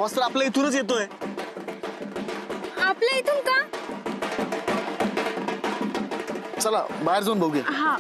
आवाज तर आपल्या इथूनच येतोय. आपल्या इथून का? चला बाहेर जाऊन बघूया. हा.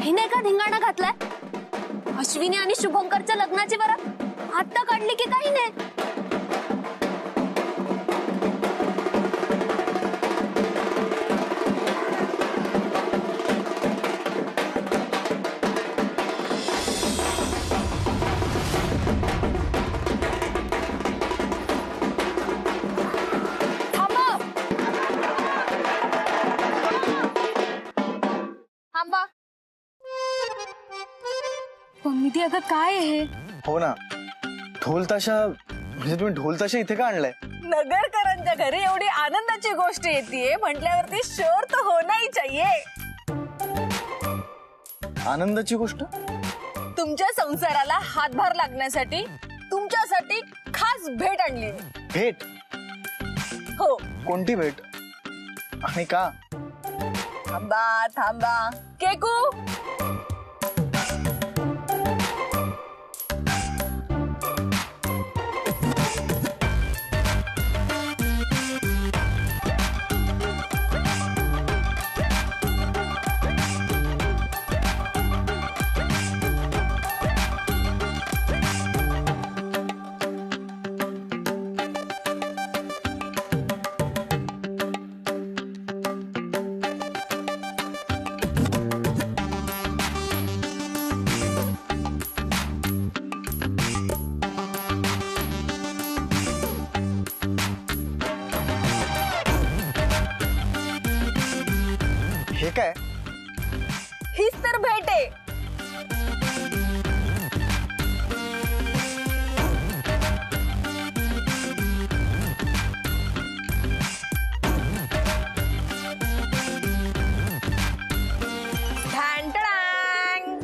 हिने का धिंगाणा घातलाय? अश्विनी आणि शुभंकरच्या लग्नाची वरात आत्ता काढली की काही नाही. थांबा. थांबा. पम्मिदी अगं काय आहे हे? हो ना, ढोल ताशा म्हणजे तुम्ही ढोल ताशा इथे का आणलाय? नगरकरांच्या घरी एवढी आनंदाची गोष्ट येते म्हटल्यावरती शोर तर होना ही चाहिए. आनंदाची गोष्ट? तुमच्या संसाराला हातभार लागण्यासाठी तुमच्यासाठी खास भेट आणली. भेट? हो. कोणती भेट आणि का? थांबा थांबा. केकू, हे काय? हीच तर भेट आहे. ढांटडांग.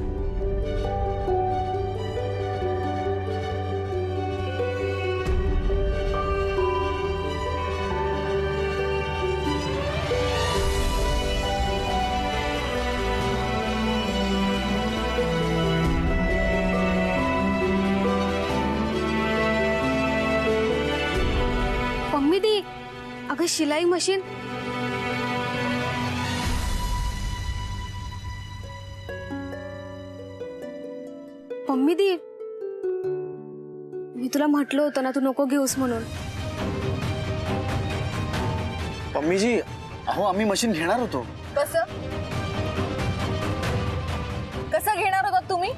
पम्मिदी अगं शिलाई मशीन. पम्मिदी मी तुला म्हटलं होतं ना तू नको घेऊस म्हणून. पम्मीजी, अहो आम्ही मशीन घेणार होतो. कसं कसं घेणार होता तुम्ही?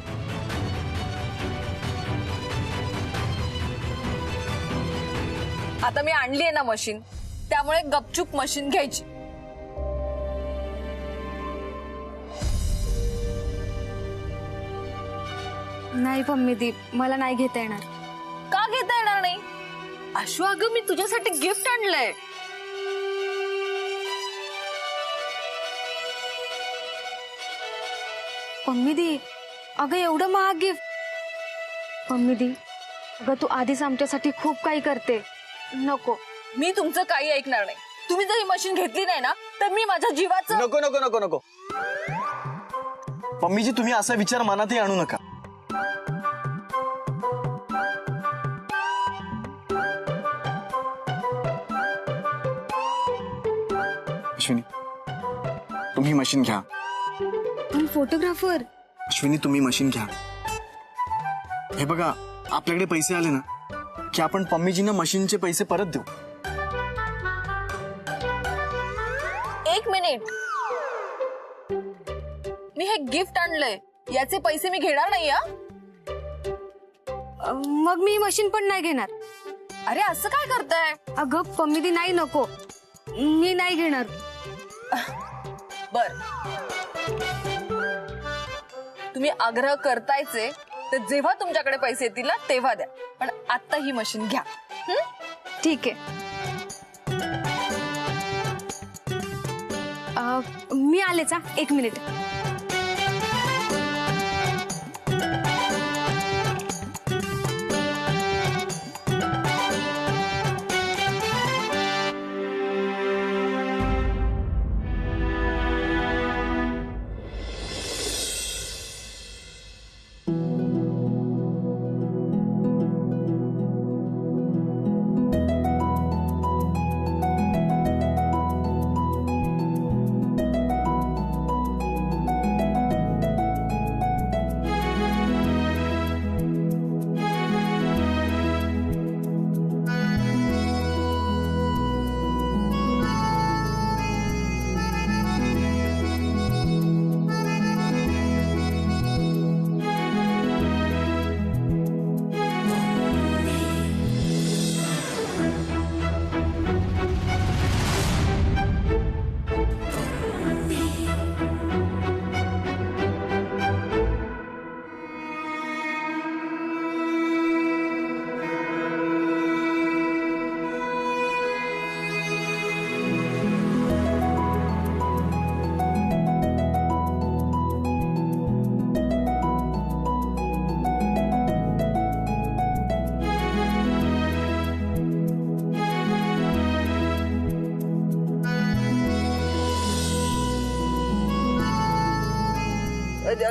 आता मी आणली आहे ना मशीन, त्यामुळे गपचूप मशीन घ्यायची. नाही पम्मिदी मला नाही घेता येणार. का घेता येणार नाही? अश्व, अगं मी तुझ्यासाठी गिफ्ट आणलंय. पम्मिदी अगं एवढं महाग गिफ्ट. पम्मिदी अगं तू आधीच आमच्यासाठी खूप काही करते. नको. मी तुमचं काही ऐकणार नाही. तुम्ही जर ही मशीन घेतली नाही ना तर मी माझ्या जीवाचं. नको नको नको नको. पम्मीजी तुम्ही असा विचार मनातही आणू नका. अश्विनी तुम्ही मशीन घ्या. पण फोटोग्राफर. अश्विनी तुम्ही मशीन घ्या. हे बघा आपल्याकडे पैसे आले ना की आपण पम्मीजींना मशीनचे पैसे परत देऊ. एक मिनिट. मी हे गिफ्ट आणलंय, याचे पैसे मी घेणार नाही. मग मी मशीन पण नाही घेणार. अरे असं काय करताय? अगं पम्मिदी नाही नको. मी नाही घेणार. बर, तुम्ही आग्रह करतायचे तर जेव्हा तुमच्याकडे पैसे येतील ना तेव्हा द्या, पण आता ही मशीन घ्या. ठीक आहे. मी आलेच, 1 मिनिट.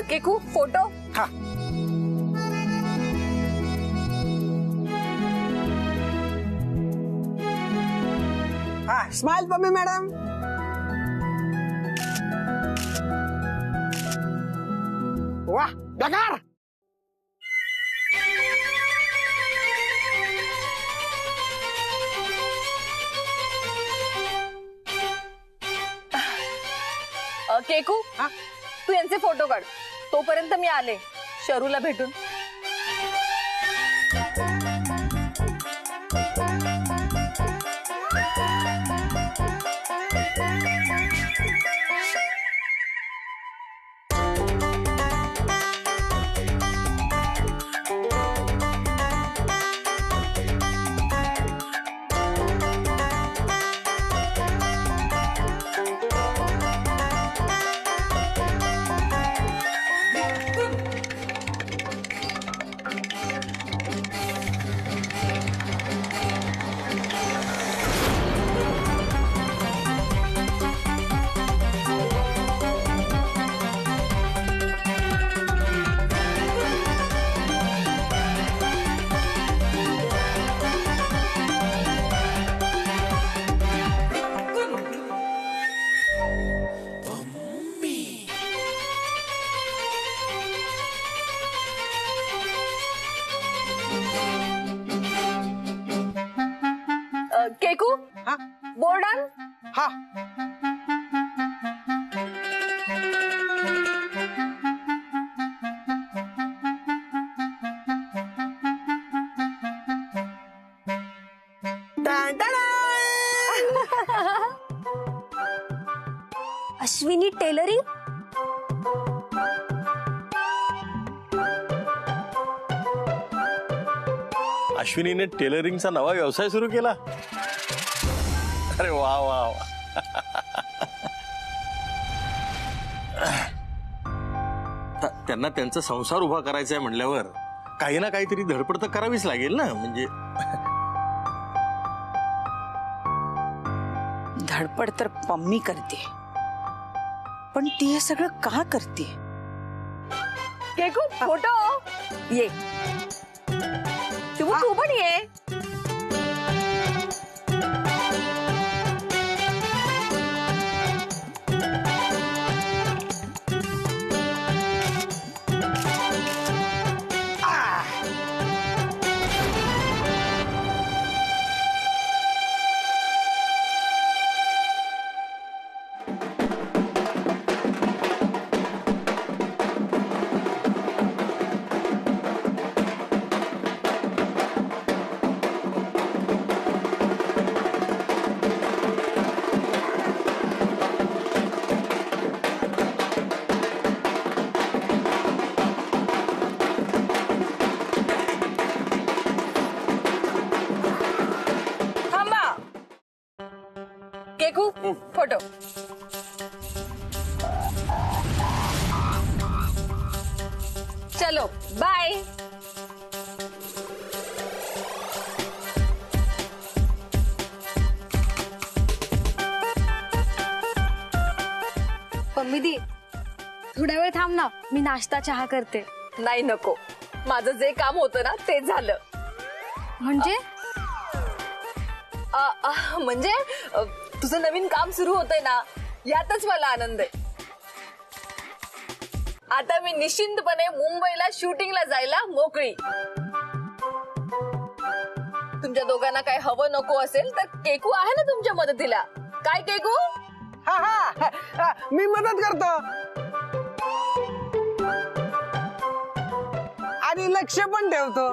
केकू फोटो. हा. हा, स्माइल पम्मी मॅडम. वाह बेकार. केकू, हा? तू यांचे फोटो काढ, तोपर्यंत मी आले शरूला भेटून. केकू, हा? बोर्ड आण. हा. अश्विनी टेलरिंग. अश्विनीने टेलरिंगचा नवा व्यवसाय सुरू केला. अरे वा वा वा. त्यांना त्यांचा संसार उभा करायचा आहे म्हणल्यावर काही ना काहीतरी धडपड तर करावीच लागेल ना. म्हणजे धडपड तर पम्मी करते, पण ती हे सगळं का करते? केकू फोटो ये. तू पण ये. फोटो. चलो बाय. पम्मी दी थोड्या वेळ थांब ना, मी नाश्ता चहा करते. नाही नको, माझं जे काम होतं ना ते झालं. म्हणजे म्हणजे तुझं नवीन काम सुरू होतंय ना, यातच मला आनंद आहे. आता मी निश्चिंतपणे मुंबईला शूटिंगला जायला मोकळी. तुमच्या दोघांना काय हवं नको असेल तर केकू आहे ना तुमच्या मदतीला. काय केकू? हा हा मी मदत करतो आणि लक्ष पण ठेवतो.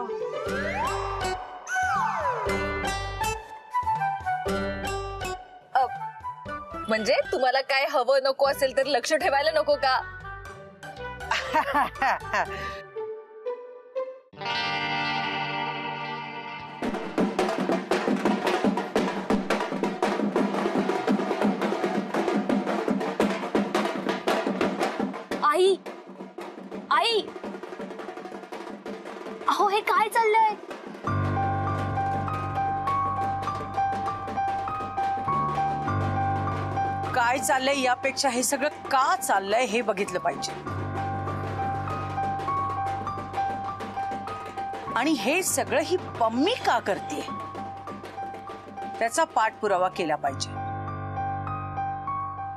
म्हणजे तुम्हाला काय हवं नको असेल तर लक्ष ठेवायला नको का? आई आई, अहो हे काय चाललंय? काय चाललंय यापेक्षा हे सगळं का चाललंय हे बघितलं पाहिजे. आणि हे सगळं ही पम्मी का करते त्याचा पाठपुरावा केला पाहिजे.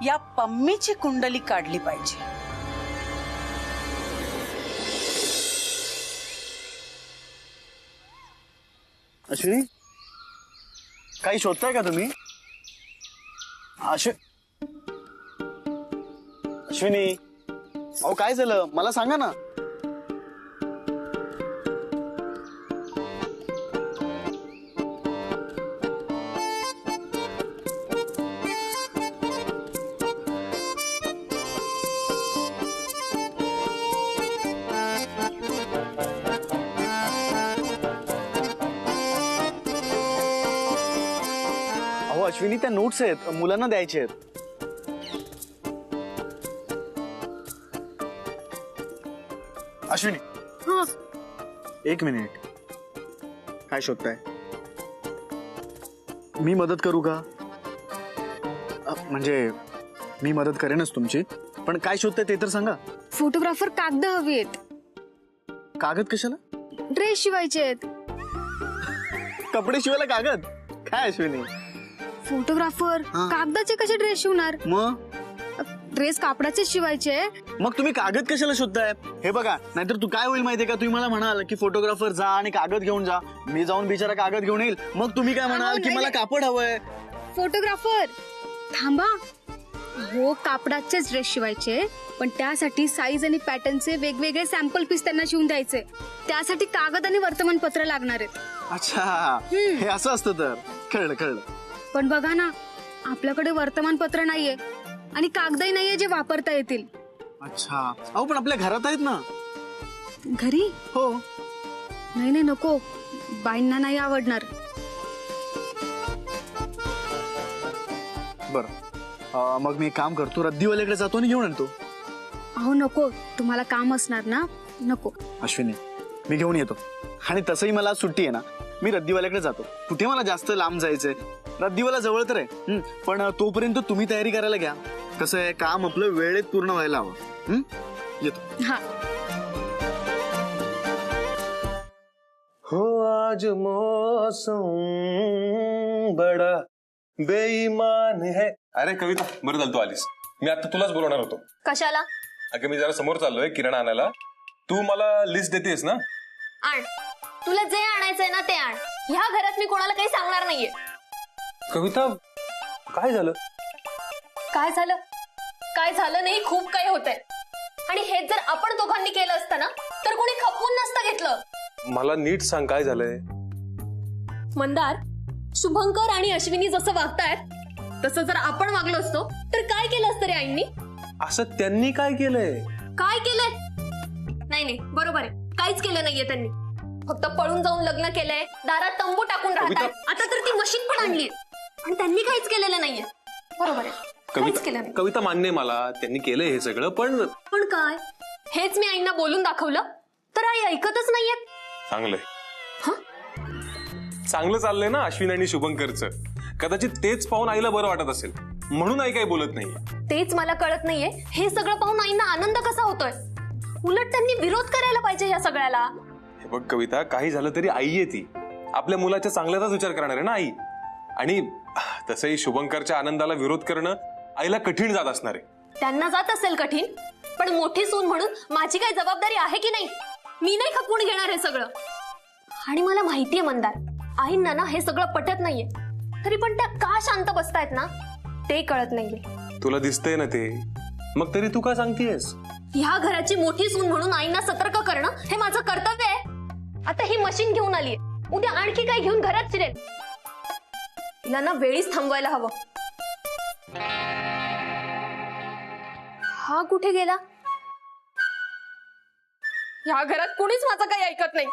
या पम्मीची कुंडली काढली पाहिजे. अश्विनी, काही शोधताय का तुम्ही? अश्विनी, अहो काय झालं मला सांगा ना. अहो अश्विनी, त्या नोट्स आहेत, मुलांना द्यायचे आहेत. अश्विनी, एक मिनिट, काय शोधताय? मी मदत करू का? म्हणजे मी मदत करेनच तुमची, पण काय शोधताय ते तर सांगा. फोटोग्राफर कागद हवी आहेत. कागद कशाला? ड्रेस शिवायचे आहेत. कपडे शिवायला कागद? काय अश्विनी? फोटोग्राफर हा. कागदाचे कसे ड्रेस शिवणार? मग ड्रेस कापडाचे शिवायचे. मग तुम्ही कागद कशाला शोधताय? हे बघा, नाहीतर तू काय होईल माहितीये का, तुम्ही मला म्हणाल की फोटोग्राफर जा आणि कागद घेऊन जा, मी जाऊन बिचारा कागद घेऊन येईल, मग तुम्ही काय म्हणाल की नाही, मला कापड हवंय. फोटोग्राफर थांबा. हो, कापडाचेच ड्रेस शिवायचे, पण त्यासाठी साईज आणि पॅटर्नचे वेगवेगळे सॅम्पल पीस त्यांना शिवून द्यायचे. त्यासाठी कागद आणि वर्तमानपत्र लागणार आहेत. अच्छा, हे असं असतं तर. कळलं कळलं. पण बघा ना, आपल्याकडे वर्तमानपत्र नाहीये आणि कागदही नाहीये जे वापरता येतील. अच्छा, अहो पण आपल्या घरात आहेत ना. घरी? हो. नाही नाही, नको, बाईंना नाही आवडणार. बरं, मग मी एक काम करतो, रद्दीवाल्याकडे जातो आणि घेऊन आणतो. अहो नको, तुम्हाला काम असणार ना, नको. अश्विनी, मी घेऊन येतो. आणि तसंही मला सुट्टी आहे ना, मी रद्दीवाल्याकडे जातो. कुठे मला जास्त लांब जायचंय, रद्दीवाला जवळ तर आहे. पण तोपर्यंत तुम्ही तयारी करायला घ्या. कसं आहे, काम आपलं वेळेत पूर्ण व्हायला हवं. येतो. हा. हो आज मौसम बडा बेईमान है. अरे कविता, बरं झालं तू आलीस. मी आता तुलाच बोलवणार होतो. कशाला? अगं मी जरा समोर चाललोय किराणा आणायला. तू मला लिस्ट देतेस ना? आण, तुला जे आणायचंय ना ते आण. ह्या घरात मी कोणाला काही सांगणार नाहीये. कविता, काय झालं? काय झालं? काय झालं नाही, खूप काही होतंय. आणि हे जर आपण दोघांनी केलं असतं ना तर कोणी खपवून नसतं घेतलं. मला नीट सांग काय झालंय. मंदार, शुभंकर आणि अश्विनी जसं वागतायत तसं जर आपण वागलो असतो तर काय केलं असतं रे आईंनी? असं त्यांनी काय केलंय? काय केलंय? नाही नाही, बरोबर आहे, काहीच केलं नाहीये त्यांनी. फक्त पळून जाऊन लग्न केलंय, दारात तंबू टाकून राहतात. आता तर ती मशीन पण आणली आणि त्यांनी काहीच केलेलं नाहीये. बरोबर आहे. काहीच केलं नाही. कविता मान्य आहे मला, त्यांनी केलंय हे सगळं, पण पण काय, हेच मी आईंना बोलून दाखवलं तर आई ऐकतच नाहीयेत. चांगलंय. चांगलं चाललंय ना अश्विन आणि शुभंकरचं. कदाचित तेच पाहून आईला बरं वाटत असेल, म्हणून आई काही बोलत नाहीये. तेच मला कळत नाहीये, हे सगळं पाहून आईंना आनंद कसा होतोय. उलट त्यांनी विरोध करायला पाहिजे या सगळ्याला. हे बघ कविता, काही झालं तरी आई आहे ती. आपल्या मुलाच्या चांगल्याचाच विचार करणार आहे ना आई. आणि तसंही शुभंकरच्या आनंदाला विरोध करणं आईला कठीण जात असणार आहे. त्यांना जात असेल कठीण, पण मोठी सून म्हणून माझी काही जबाबदारी आहे की नाही. मी नाही खपवून घेणार हे सगळं. आणि मला माहितीये मंदार, आईंना ना हे सगळं पटत नाहीये, तरी पण त्या का शांत बसतायत ना ते कळत नाहीये. तुला दिसतंय ना ते, मग तरी तू का सांगतेयस? ह्या घराची मोठी सून म्हणून आईंना सतर्क करणं हे माझं कर्तव्य आहे. आता ही मशीन घेऊन आलीये, उद्या आणखी काय घेऊन घरात शिरेल. तिला ना वेळीच थांबवायला हवं. हा कुठे गेला? ह्या घरात कुणीच माझं काही ऐकत नाही.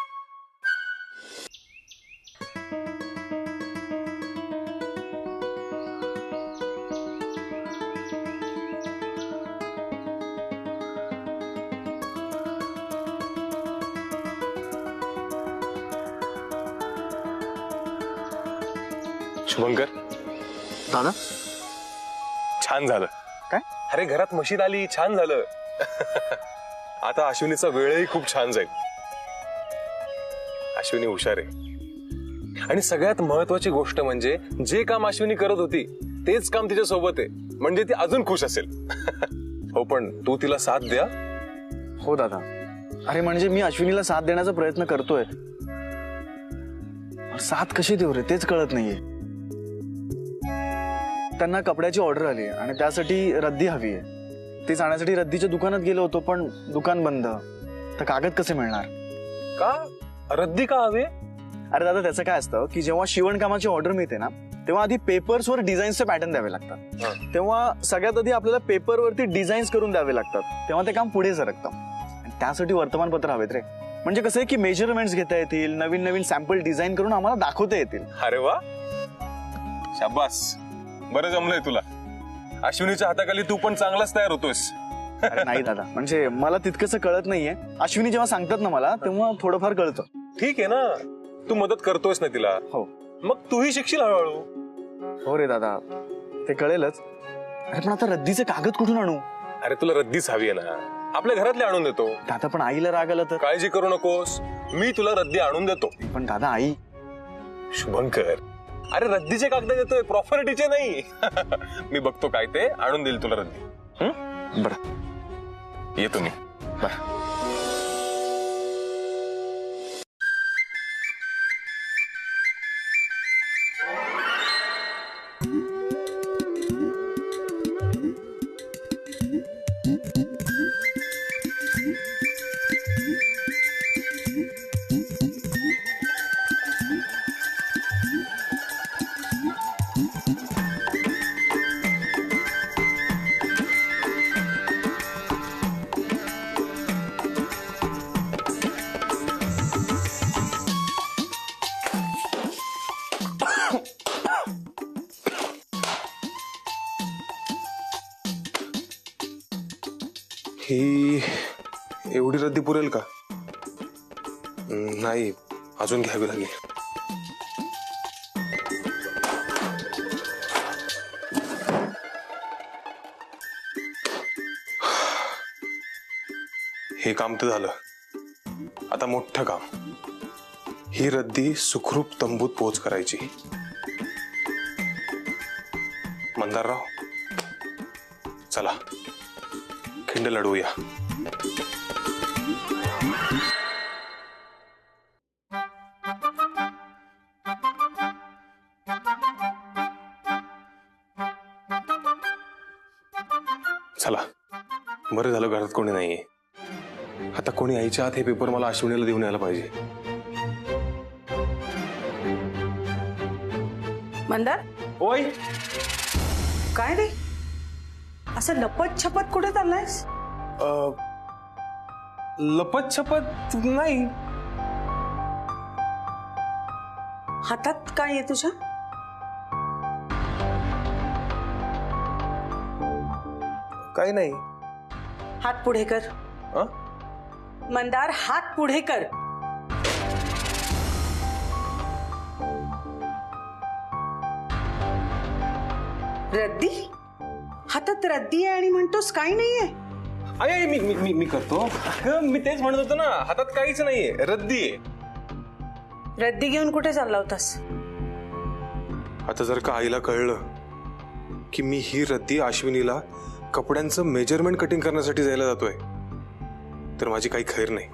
शुभंकर, दादा छान झालं. काय? अरे घरात मशीद आली, छान झालं. आता अश्विनीचा वेळही खूप छान जाईल. अश्विनी हुशार आहे, आणि सगळ्यात महत्वाची गोष्ट म्हणजे जे काम अश्विनी करत होती तेच काम तिच्या सोबत आहे, म्हणजे ती अजून खुश असेल. हो, पण तू तिला साथ द्या. हो दादा. अरे म्हणजे मी अश्विनीला साथ देण्याचा प्रयत्न करतोय, साथ कशी देऊ रे तेच कळत नाहीये. त्यांना कपड्याची ऑर्डर आली आणि त्यासाठी रद्दी हवी आहे. ती जाण्यासाठी रद्दीच्या दुकानात गेलो होतो, पण दुकान बंद. तर कागद कसे मिळणार? का रद्दी का हवे? अरे दादा, त्याचं काय असतं की जेव्हा शिवणकामाची ऑर्डर मिळते ना, तेव्हा आधी पेपर्सवर डिझाईन्सचे पॅटर्न द्यावे लागतात. तेव्हा सगळ्यात आधी आपल्याला पेपरवरती डिझाईन्स करून द्यावे लागतात, तेव्हा ते काम पुढे सरकतं. आणि त्यासाठी वर्तमानपत्र हवेत रे. म्हणजे कसं आहे की मेजरमेंट्स घेता येतील, नवीन नवीन सॅम्पल डिझाईन करून आम्हाला दाखवता येतील. अरे वा, शाबास, बरं जमलंय तुला. अश्विनीच्या हाताखाली तू पण चांगलाच तयार होतोस. अरे नाही दादा, म्हणजे मला तितकंसं कळत नाहीये. अश्विनी जेव्हा सांगतात ना मला, तेव्हा थोडंफार कळतं. ठीक आहे ना, तू मदत करतोयस ना तिला. हो. मग तूही शिकशील हळूहळू. हो रे दादा, ते कळेलच. अरे पण आता रद्दीचे कागद कुठून आणू? अरे तुला रद्दीच हवी आहे ना, आपल्या घरातले आणून देतो. दादा पण आईला राग आला तर? काळजी करू नकोस, मी तुला रद्दी आणून देतो. पण दादा आई. शुभंकर, अरे रद्दीचे कागद देतोय, प्रॉपर्टीचे नाही. मी बघतो काय ते आणून देईल तुला रद्दी. बरं येतो मी. बरं. ही एवढी रद्दी पुरेल का? नाही, अजून घ्यावी लागेल. हे काम तर झालं. आता मोठं काम, ही रद्दी सुखरूप तंबूत पोच करायची. मंदारराव, चला खिंड लढवूया. चला, बरं झालं घरात कोणी नाहीये. आता कोणी आईच्या हात हे पेपर मला अश्विनीला देऊन यायला पाहिजे. मंदार, ओय, काय रे असं लपत छपत कुठे चाललायस? लपत छपत नाही. हातात काय आहे तुझ्या? काही नाही. हात पुढे कर. हं? मंदार, हात पुढे कर. रद्दी? हातात रद्दी आहे आणि म्हणतोस काही नाहीये. आई मी मी मी करतो. अगं, मी तेच म्हणत होतो ना, हातात काहीच नाहीये, रद्दी आहे. रद्दी घेऊन कुठे चालला होतास? आता जर का आईला कळलं की मी ही रद्दी अश्विनीला कपड्यांचं मेजरमेंट कटिंग करण्यासाठी जायला जातोय तर माझी काही खैर नाही.